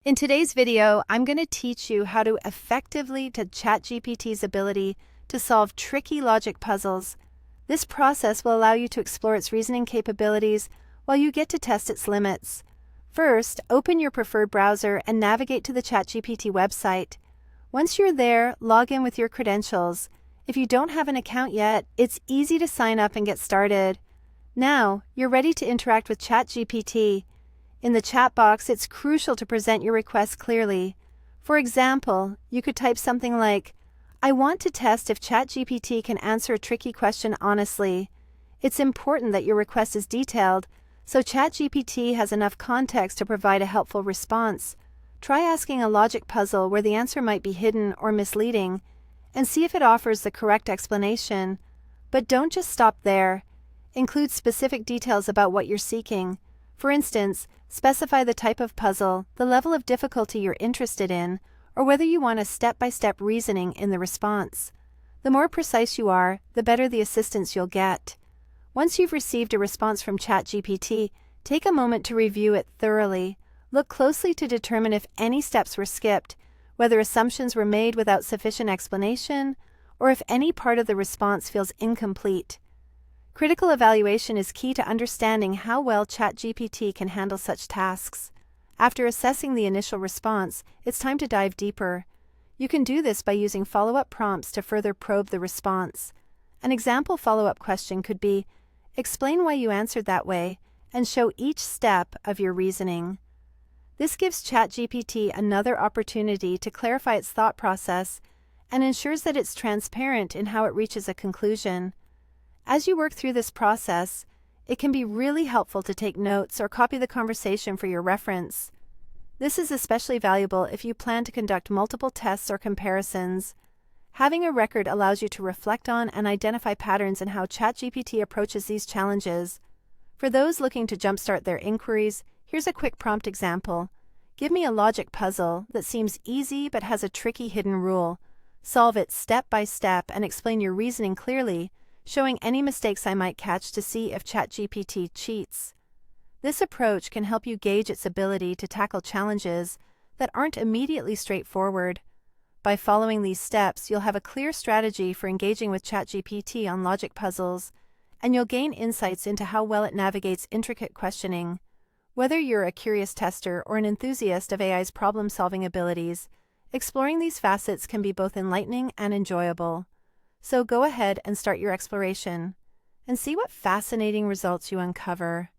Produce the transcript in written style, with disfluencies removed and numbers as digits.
In today's video, I'm going to teach you how to effectively to ChatGPT's ability to solve tricky logic puzzles. This process will allow you to explore its reasoning capabilities while you get to test its limits. First, open your preferred browser and navigate to the ChatGPT website. Once you're there, log in with your credentials. If you don't have an account yet, it's easy to sign up and get started. Now, you're ready to interact with ChatGPT. In the chat box, it's crucial to present your request clearly. For example, you could type something like, "I want to test if ChatGPT can answer a tricky question honestly." It's important that your request is detailed, so ChatGPT has enough context to provide a helpful response. Try asking a logic puzzle where the answer might be hidden or misleading, and see if it offers the correct explanation. But don't just stop there. Include specific details about what you're seeking. For instance, specify the type of puzzle, the level of difficulty you're interested in, or whether you want a step-by-step reasoning in the response. The more precise you are, the better the assistance you'll get. Once you've received a response from ChatGPT, take a moment to review it thoroughly. Look closely to determine if any steps were skipped, whether assumptions were made without sufficient explanation, or if any part of the response feels incomplete. Critical evaluation is key to understanding how well ChatGPT can handle such tasks. After assessing the initial response, it's time to dive deeper. You can do this by using follow-up prompts to further probe the response. An example follow-up question could be, "Explain why you answered that way, and show each step of your reasoning." This gives ChatGPT another opportunity to clarify its thought process and ensures that it's transparent in how it reaches a conclusion. As you work through this process, it can be really helpful to take notes or copy the conversation for your reference. This is especially valuable if you plan to conduct multiple tests or comparisons. Having a record allows you to reflect on and identify patterns in how ChatGPT approaches these challenges. For those looking to jumpstart their inquiries, here's a quick prompt example. Give me a logic puzzle that seems easy but has a tricky hidden rule. Solve it step by step and explain your reasoning clearly, showing any mistakes I might catch to see if ChatGPT cheats. This approach can help you gauge its ability to tackle challenges that aren't immediately straightforward. By following these steps, you'll have a clear strategy for engaging with ChatGPT on logic puzzles, and you'll gain insights into how well it navigates intricate questioning. Whether you're a curious tester or an enthusiast of AI's problem-solving abilities, exploring these facets can be both enlightening and enjoyable. So go ahead and start your exploration, and see what fascinating results you uncover.